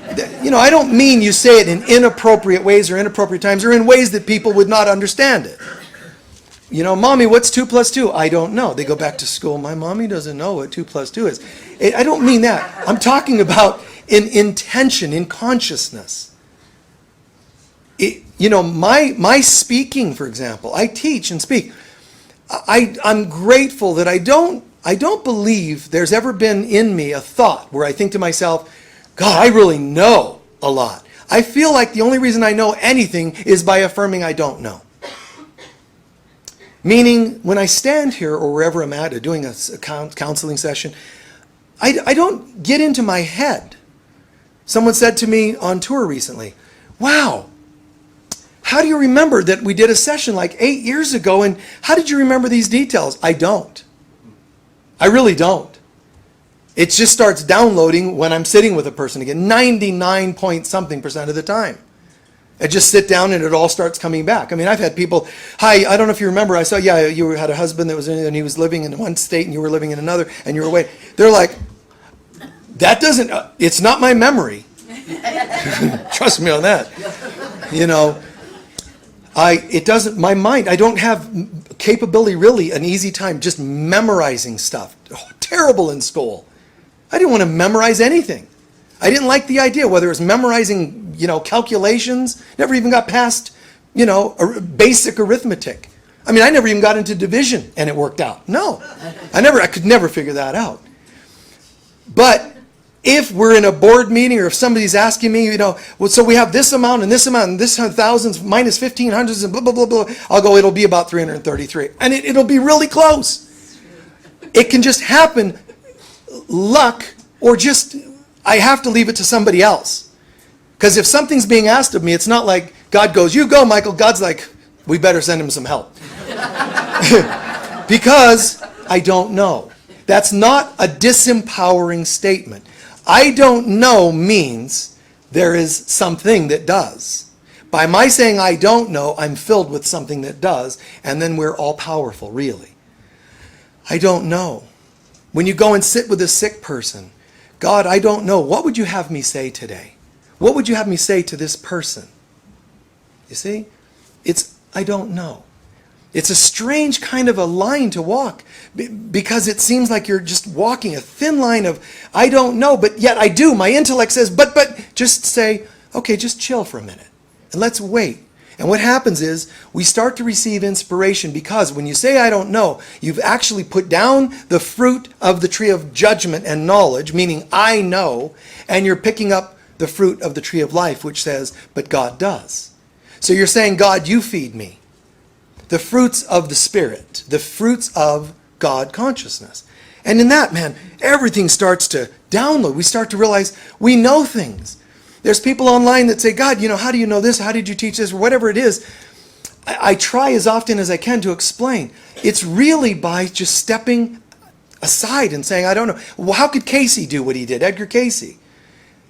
I don't mean you say it in inappropriate ways or inappropriate times or in ways that people would not understand it. Mommy, what's 2 plus 2? I don't know. They go back to school. My mommy doesn't know what 2 plus 2 is. I don't mean that. I'm talking about in intention, in consciousness. My speaking, for example, I teach and speak. I'm grateful that I don't believe there's ever been in me a thought where I think to myself, God, I really know a lot. I feel like the only reason I know anything is by affirming I don't know. Meaning, when I stand here or wherever I'm at doing a counseling session, I don't get into my head. Someone said to me on tour recently, wow, how do you remember that we did a session like 8 years ago, and how did you remember these details? I don't. I really don't. It just starts downloading when I'm sitting with a person again, 99 point something % of the time. I just sit down and it all starts coming back. I mean, I've had people, hi, I don't know if you remember, I saw, yeah, you had a husband that was in, and he was living in one state and you were living in another and you were away. They're like, that doesn't, it's not my memory. Trust me on that. It doesn't, my mind, I don't have capability really, an easy time just memorizing stuff. Oh, terrible in school. I didn't want to memorize anything. I didn't like the idea, whether it was memorizing, calculations, never even got past, basic arithmetic. I mean, I never even got into division and it worked out. No, I could never figure that out. But if we're in a board meeting or if somebody's asking me, so we have this amount and this amount and this thousands minus 1500s and blah, blah, blah, blah, I'll go, it'll be about 333. And it'll be really close. It can just happen, luck, or just, I have to leave it to somebody else. Because if something's being asked of me, it's not like God goes, you go, Michael. God's like, we better send him some help. Because I don't know. That's not a disempowering statement. I don't know means there is something that does. By my saying I don't know, I'm filled with something that does, and then we're all powerful, really. I don't know. When you go and sit with a sick person, God, I don't know. What would you have me say today? What would you have me say to this person? You see? I don't know. It's a strange kind of a line to walk because it seems like you're just walking a thin line of, I don't know, but yet I do. My intellect says, but just say, okay, just chill for a minute and let's wait. And what happens is we start to receive inspiration because when you say I don't know, you've actually put down the fruit of the tree of judgment and knowledge, meaning I know, and you're picking up the fruit of the tree of life, which says, but God does. So you're saying, God, you feed me. The fruits of the Spirit, the fruits of God consciousness. And in that, man, everything starts to download. We start to realize we know things. There's people online that say, God, how do you know this? How did you teach this? Or whatever it is. I try as often as I can to explain. It's really by just stepping aside and saying, I don't know. Well, how could Casey do what he did, Edgar Casey?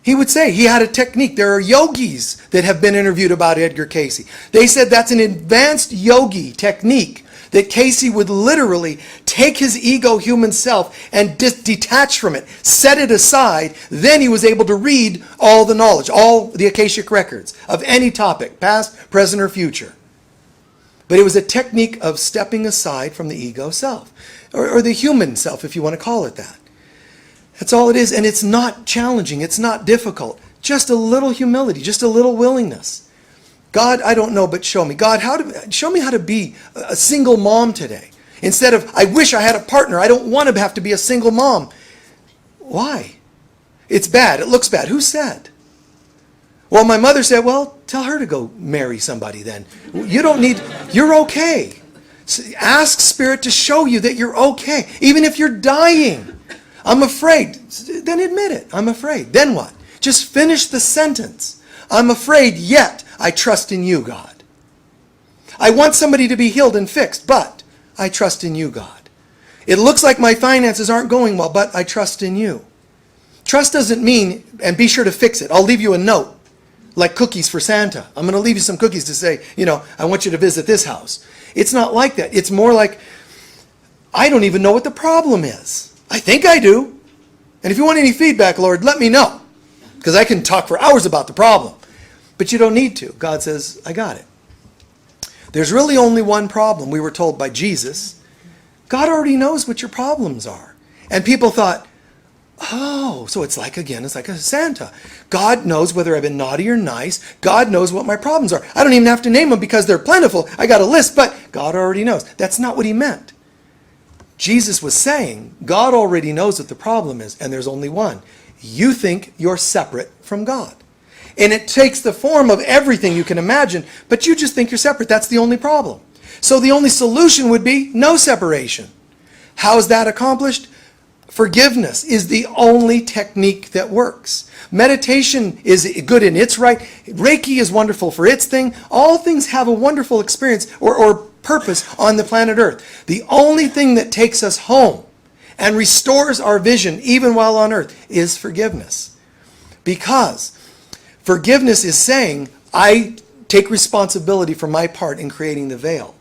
He would say he had a technique. There are yogis that have been interviewed about Edgar Casey. They said that's an advanced yogi technique that Casey would literally take his ego human self and detach from it, set it aside. Then he was able to read all the knowledge, all the Akashic records of any topic, past, present, or future. But it was a technique of stepping aside from the ego self, or the human self, if you want to call it that. That's all it is, and it's not challenging, it's not difficult. Just a little humility, just a little willingness. God, I don't know, but show me. God, show me how to be a single mom today. Instead of, I wish I had a partner, I don't want to have to be a single mom. Why? It's bad. It looks bad. Who said? Well, my mother said, well, tell her to go marry somebody then. You don't need, you're okay. Ask Spirit to show you that you're okay. Even if you're dying. I'm afraid. Then admit it. I'm afraid. Then what? Just finish the sentence. I'm afraid, yet I trust in you, God. I want somebody to be healed and fixed, but I trust in you, God. It looks like my finances aren't going well, but I trust in you. Trust doesn't mean, and be sure to fix it. I'll leave you a note, like cookies for Santa. I'm going to leave you some cookies to say, I want you to visit this house. It's not like that. It's more like, I don't even know what the problem is. I think I do. And if you want any feedback, Lord, let me know. Because I can talk for hours about the problem. But you don't need to. God says, I got it. There's really only one problem. We were told by Jesus. God already knows what your problems are. And people thought, oh, so it's like a Santa. God knows whether I've been naughty or nice. God knows what my problems are. I don't even have to name them because they're plentiful. I got a list, but God already knows. That's not what he meant. Jesus was saying, God already knows what the problem is, and there's only one. You think you're separate from God. And it takes the form of everything you can imagine, but you just think you're separate. That's the only problem. So the only solution would be no separation. How is that accomplished? Forgiveness is the only technique that works. Meditation is good in its right. Reiki is wonderful for its thing. All things have a wonderful experience or purpose on the planet Earth. The only thing that takes us home and restores our vision even while on earth is forgiveness. Because forgiveness is saying, I take responsibility for my part in creating the veil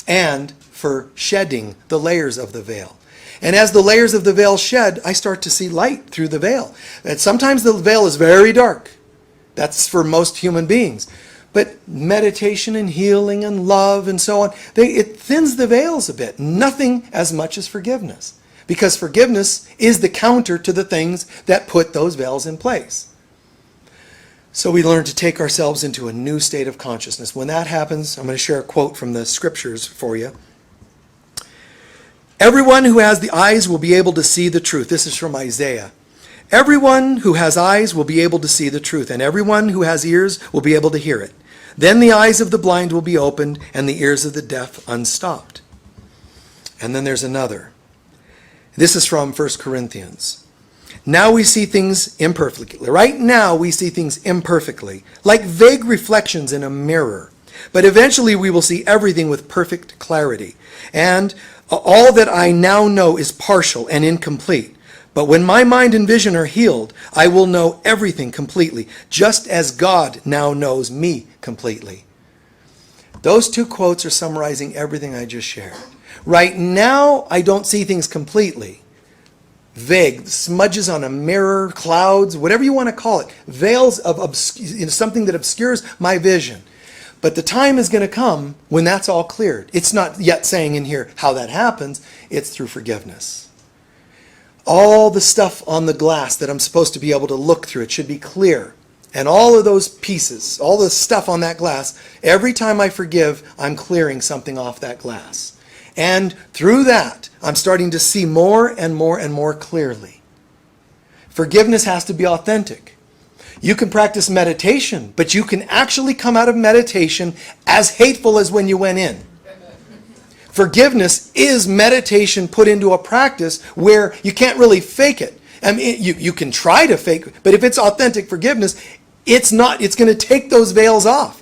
and for shedding the layers of the veil. And as the layers of the veil shed, I start to see light through the veil. And sometimes the veil is very dark. That's for most human beings. But meditation and healing and love and so on, it thins the veils a bit. Nothing as much as forgiveness. Because forgiveness is the counter to the things that put those veils in place. So we learn to take ourselves into a new state of consciousness. When that happens, I'm going to share a quote from the scriptures for you. Everyone who has the eyes will be able to see the truth. This is from Isaiah. Everyone who has eyes will be able to see the truth, and everyone who has ears will be able to hear it. Then the eyes of the blind will be opened, and the ears of the deaf unstopped. And then there's another. This is from 1 Corinthians. Now we see things imperfectly. Right now we see things imperfectly, like vague reflections in a mirror. But eventually we will see everything with perfect clarity. And all that I now know is partial and incomplete. But when my mind and vision are healed, I will know everything completely, just as God now knows me completely. Those two quotes are summarizing everything I just shared. Right now, I don't see things completely. Vague, smudges on a mirror, clouds, whatever you want to call it. Veils of something that obscures my vision. But the time is going to come when that's all cleared. It's not yet saying in here how that happens. It's through forgiveness. All the stuff on the glass that I'm supposed to be able to look through, it should be clear. And all of those pieces, all the stuff on that glass, every time I forgive, I'm clearing something off that glass. And through that, I'm starting to see more and more and more clearly. Forgiveness has to be authentic. You can practice meditation, but you can actually come out of meditation as hateful as when you went in. Forgiveness is meditation put into a practice where you can't really fake it. I mean, you can try to fake it, but if it's authentic forgiveness, it's going to take those veils off.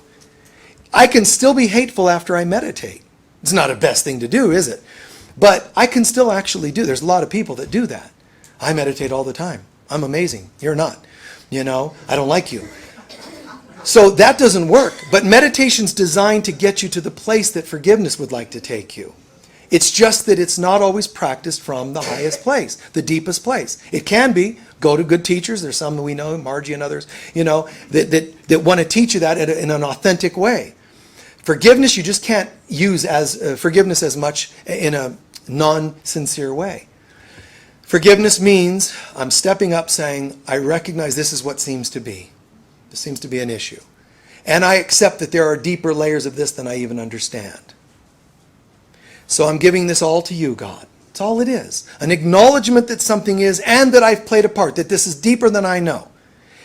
I can still be hateful after I meditate. It's not a best thing to do, is it? But I can still actually do. There's a lot of people that do that. I meditate all the time. I'm amazing. You're not. I don't like you. So that doesn't work. But meditation's designed to get you to the place that forgiveness would like to take you. It's just that it's not always practiced from the highest place, the deepest place. It can be. Go to good teachers. There's some that we know, Margie and others, that want to teach you that in an authentic way. Forgiveness, you just can't use as forgiveness as much in a non-sincere way. Forgiveness means I'm stepping up saying, I recognize this is what seems to be. This seems to be an issue. And I accept that there are deeper layers of this than I even understand. So I'm giving this all to you, God. That's all it is. An acknowledgement that something is and that I've played a part, that this is deeper than I know.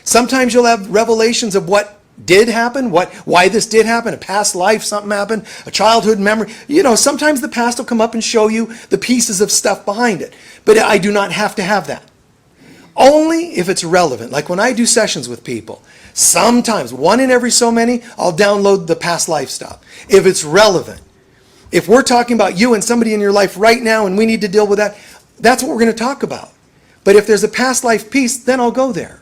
Sometimes you'll have revelations of what did happen, why this did happen, a past life, something happened, a childhood memory. Sometimes the past will come up and show you the pieces of stuff behind it. But I do not have to have that. Only if it's relevant. Like when I do sessions with people, sometimes, one in every so many, I'll download the past life stuff. If it's relevant. If we're talking about you and somebody in your life right now and we need to deal with that, that's what we're going to talk about. But if there's a past life piece, then I'll go there.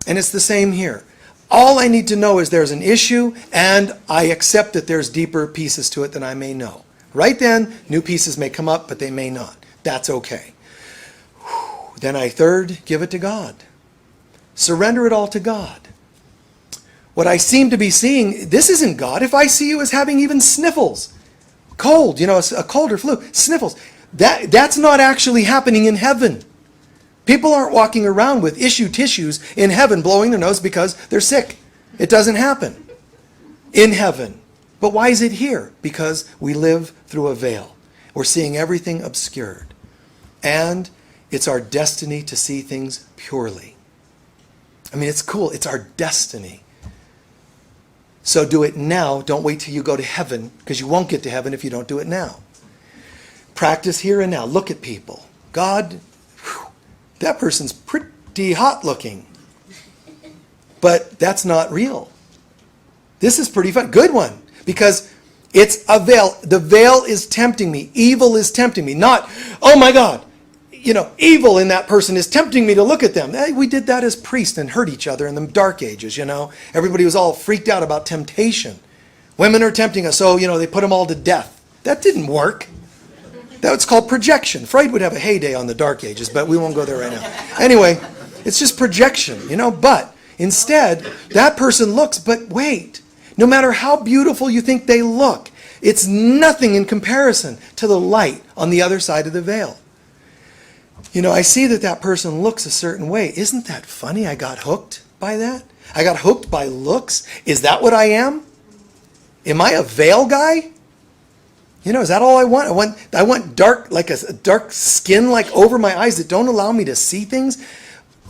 And it's the same here. All I need to know is there's an issue, and I accept that there's deeper pieces to it than I may know. Right then, new pieces may come up, but they may not. That's okay. Then I third, give it to God. Surrender it all to God. What I seem to be seeing, this isn't God. If I see you as having even sniffles, cold, a cold or flu, sniffles, that's not actually happening in heaven. People aren't walking around with issue tissues in heaven blowing their nose because they're sick. It doesn't happen in heaven. But why is it here? Because we live through a veil. We're seeing everything obscured. And it's our destiny to see things purely. I mean, it's cool. It's our destiny. So do it now. Don't wait till you go to heaven, because you won't get to heaven if you don't do it now. Practice here and now. Look at people. God, that person's pretty hot looking. But that's not real. This is pretty fun. Good one. Because it's a veil. The veil is tempting me. Evil is tempting me. Not, oh my God, evil in that person is tempting me to look at them. We did that as priests and hurt each other in the dark ages, Everybody was all freaked out about temptation. Women are tempting us, so, they put them all to death. That didn't work. That's called projection. Freud would have a heyday on the dark ages, but we won't go there right now. Anyway, it's just projection, But instead, that person looks, but wait. No matter how beautiful you think they look, it's nothing in comparison to the light on the other side of the veil. I see that person looks a certain way. Isn't that funny? I got hooked by that. I got hooked by looks. Is that what I am? Am I a veil guy? Is that all I want? I want dark, like a dark skin like over my eyes that don't allow me to see things.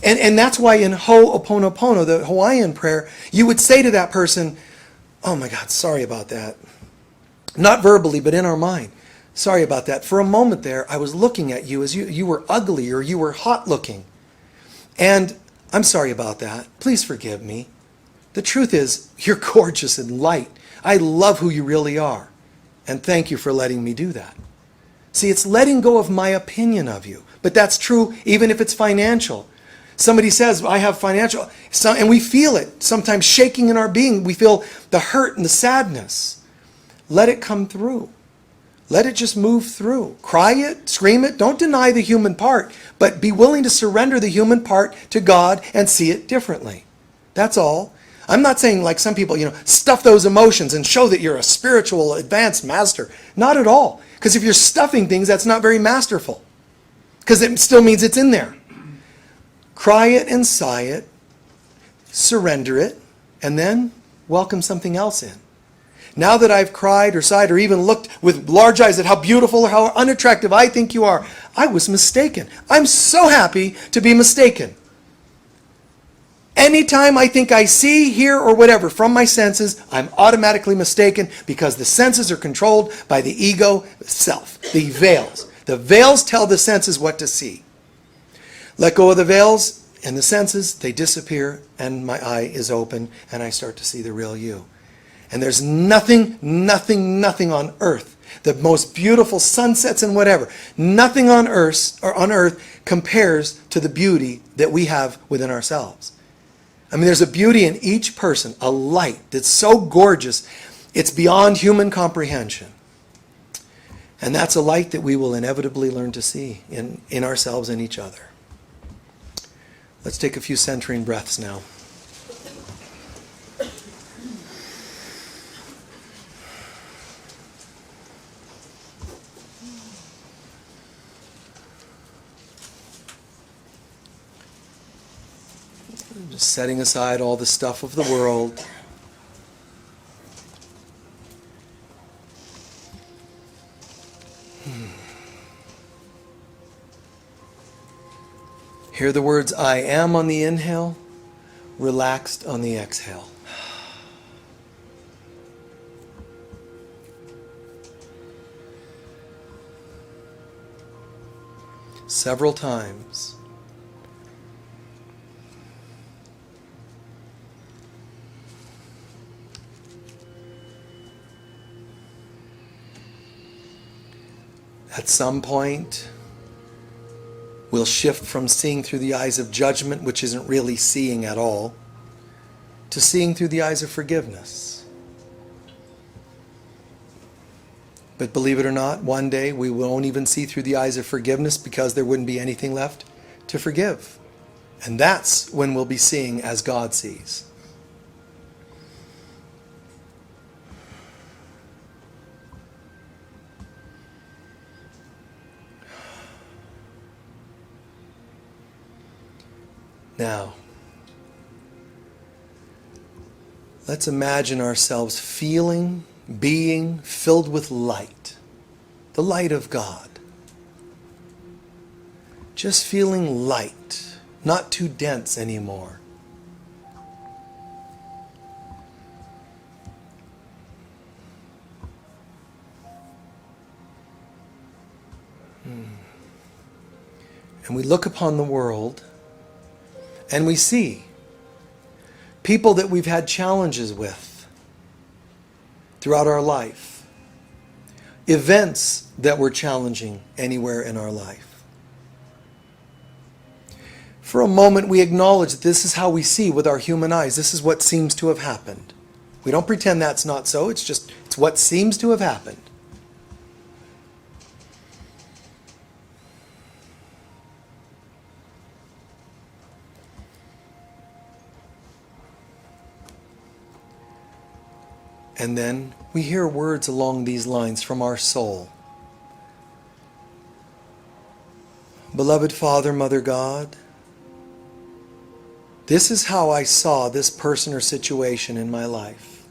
And that's why in Ho'oponopono, the Hawaiian prayer, you would say to that person, oh my God, sorry about that. Not verbally, but in our mind. Sorry about that. For a moment there, I was looking at you as you were ugly or you were hot looking. And I'm sorry about that. Please forgive me. The truth is, you're gorgeous and light. I love who you really are. And thank you for letting me do that. See, it's letting go of my opinion of you. But that's true even if it's financial. Somebody says, I have financial, and we feel it. Sometimes shaking in our being, we feel the hurt and the sadness. Let it come through. Let it just move through. Cry it, scream it. Don't deny the human part, but be willing to surrender the human part to God and see it differently. That's all. I'm not saying like some people, stuff those emotions and show that you're a spiritual advanced master. Not at all. Because if you're stuffing things, that's not very masterful. Because it still means it's in there. Cry it and sigh it. Surrender it. And then welcome something else in. Now that I've cried or sighed or even looked with large eyes at how beautiful or how unattractive I think you are, I was mistaken. I'm so happy to be mistaken. Anytime I think I see, hear, or whatever from my senses, I'm automatically mistaken because the senses are controlled by the ego self, the veils. The veils tell the senses what to see. Let go of the veils and the senses, they disappear, and my eye is open, and I start to see the real you. And there's nothing on earth, the most beautiful sunsets and whatever, nothing on earth compares to the beauty that we have within ourselves. I mean, there's a beauty in each person, a light that's so gorgeous, it's beyond human comprehension. And that's a light that we will inevitably learn to see in ourselves and each other. Let's take a few centering breaths now. Just setting aside all the stuff of the world. Hear the words, I am on the inhale, relaxed on the exhale. Several times. At some point, we'll shift from seeing through the eyes of judgment, which isn't really seeing at all, to seeing through the eyes of forgiveness. But believe it or not, one day we won't even see through the eyes of forgiveness because there wouldn't be anything left to forgive. And that's when we'll be seeing as God sees. Now, let's imagine ourselves feeling, being filled with light, the light of God. Just feeling light, not too dense anymore. And we look upon the world and we see people that we've had challenges with throughout our life, events that were challenging anywhere in our life. For a moment, we acknowledge that this is how we see with our human eyes. This is what seems to have happened. We don't pretend that's not so. It's what seems to have happened. And then we hear words along these lines from our soul. Beloved Father, Mother God, this is how I saw this person or situation in my life.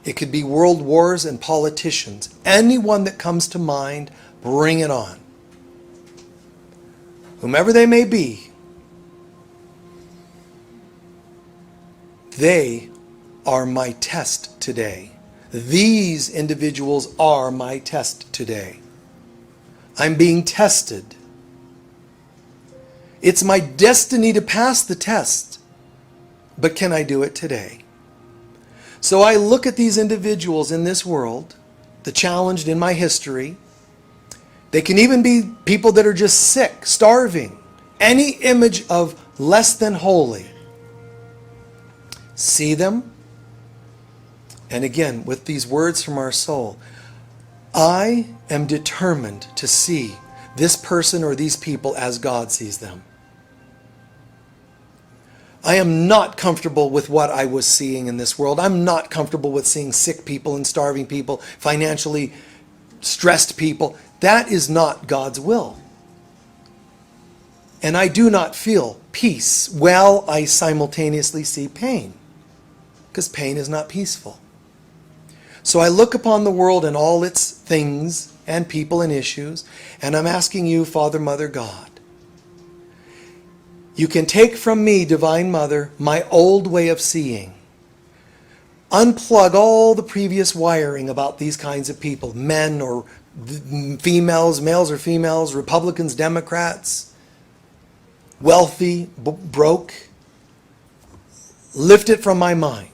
It could be world wars and politicians. Anyone that comes to mind, bring it on. Whomever they may be, they are my test today. These individuals are my test today. I'm being tested. It's my destiny to pass the test, but can I do it today? So I look at these individuals in this world, the challenged in my history. They can even be people that are just sick, starving, any image of less than holy. See them. And again, with these words from our soul, I am determined to see this person or these people as God sees them. I am not comfortable with what I was seeing in this world. I'm not comfortable with seeing sick people and starving people, financially stressed people. That is not God's will. And I do not feel peace while I simultaneously see pain, because pain is not peaceful. So I look upon the world and all its things and people and issues, and I'm asking you, Father, Mother, God, you can take from me, Divine Mother, my old way of seeing. Unplug all the previous wiring about these kinds of people, men or females, males or females, Republicans, Democrats, wealthy, broke. Lift it from my mind.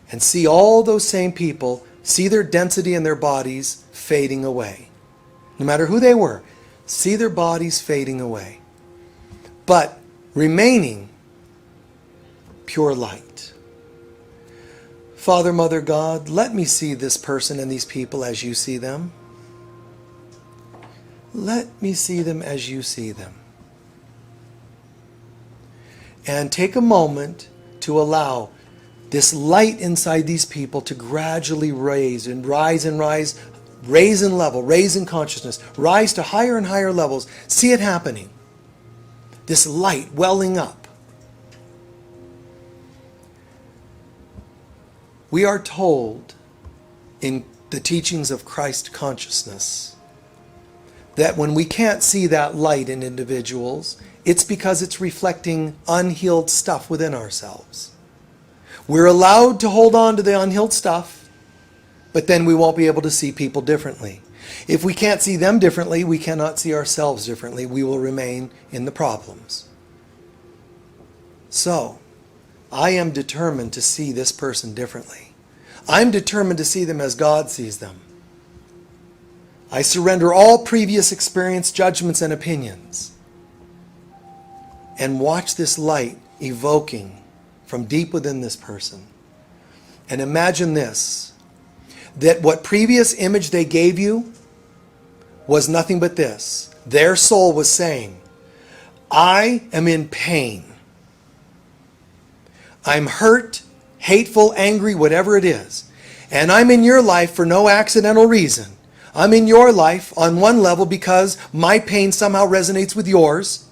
And see all those same people, see their density in their bodies fading away. No matter who they were, see their bodies fading away. But remaining pure light. Father, Mother, God, let me see this person and these people as you see them. Let me see them as you see them. And take a moment to allow this light inside these people to gradually raise in level, raise in consciousness, rise to higher and higher levels. See it happening. This light welling up. We are told in the teachings of Christ consciousness. That when we can't see that light in individuals, it's because it's reflecting unhealed stuff within ourselves. We're allowed to hold on to the unhealed stuff, but then we won't be able to see people differently. If we can't see them differently, we cannot see ourselves differently. We will remain in the problems. So, I am determined to see this person differently. I'm determined to see them as God sees them. I surrender all previous experience, judgments, and opinions. And watch this light evoking from deep within this person. And imagine this, that what previous image they gave you was nothing but this. Their soul was saying, I am in pain. I'm hurt, hateful, angry, whatever it is. And I'm in your life for no accidental reason. I'm in your life on one level because my pain somehow resonates with yours.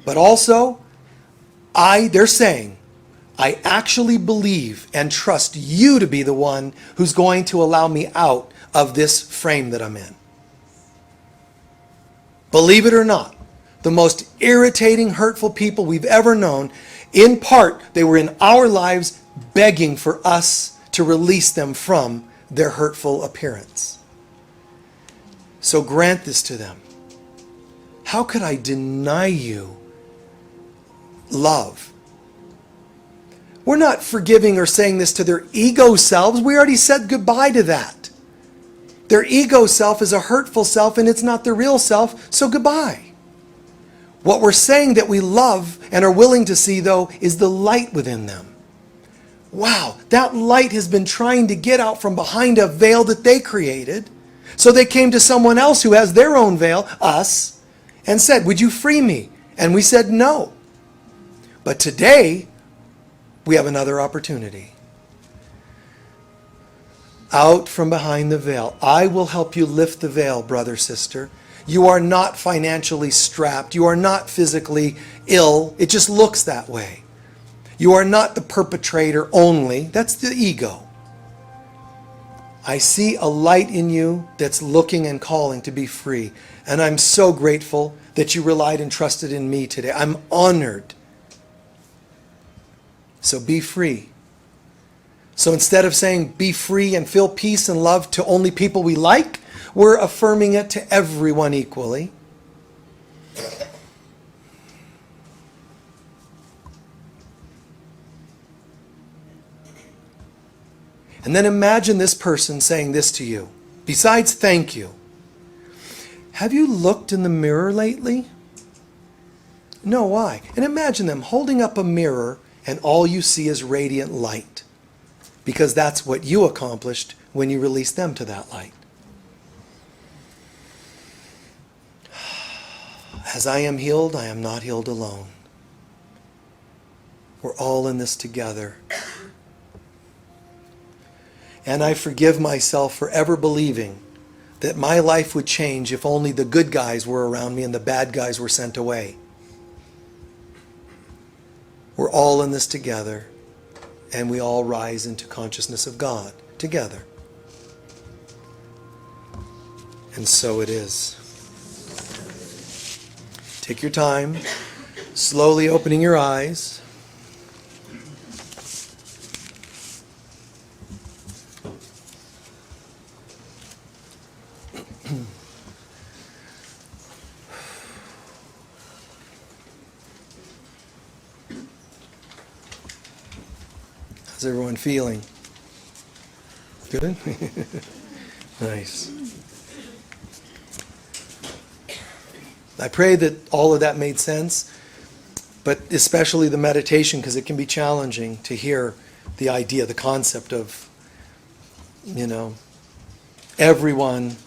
But also, they're saying, I actually believe and trust you to be the one who's going to allow me out of this frame that I'm in. Believe it or not, the most irritating, hurtful people we've ever known, in part, they were in our lives begging for us to release them from their hurtful appearance. So grant this to them. How could I deny you love? We're not forgiving or saying this to their ego selves. We already said goodbye to that. Their ego self is a hurtful self and it's not the real self, so goodbye. What we're saying that we love and are willing to see, though, is the light within them. Wow, that light has been trying to get out from behind a veil that they created. So they came to someone else who has their own veil, us, and said, would you free me? And we said no. But today, we have another opportunity. Out from behind the veil. I will help you lift the veil, brother, sister. You are not financially strapped. You are not physically ill. It just looks that way. You are not the perpetrator only. That's the ego. I see a light in you that's looking and calling to be free. And I'm so grateful that you relied and trusted in me today. I'm honored. So be free. So instead of saying be free and feel peace and love to only people we like, we're affirming it to everyone equally. And then imagine this person saying this to you. Besides thank you. Have you looked in the mirror lately? No, why? And imagine them holding up a mirror and all you see is radiant light. Because that's what you accomplished when you released them to that light. As I am healed, I am not healed alone. We're all in this together. And I forgive myself for ever believing that my life would change if only the good guys were around me and the bad guys were sent away. We're all in this together, and we all rise into consciousness of God together. And so it is. Take your time, slowly opening your eyes. How's everyone feeling? Good? Nice. I pray that all of that made sense, but especially the meditation, because it can be challenging to hear the idea, the concept of, everyone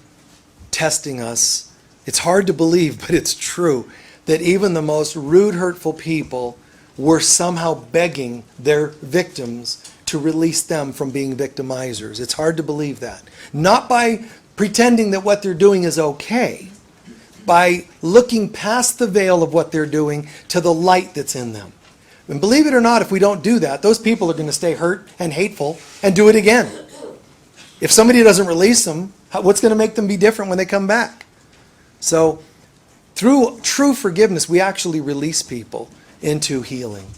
testing us. It's hard to believe, but it's true, that even the most rude, hurtful people were somehow begging their victims to release them from being victimizers. It's hard to believe that. Not by pretending that what they're doing is okay, by looking past the veil of what they're doing to the light that's in them. And believe it or not, if we don't do that, those people are going to stay hurt and hateful and do it again. If somebody doesn't release them, what's going to make them be different when they come back? So through true forgiveness, we actually release people into healing.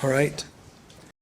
All right.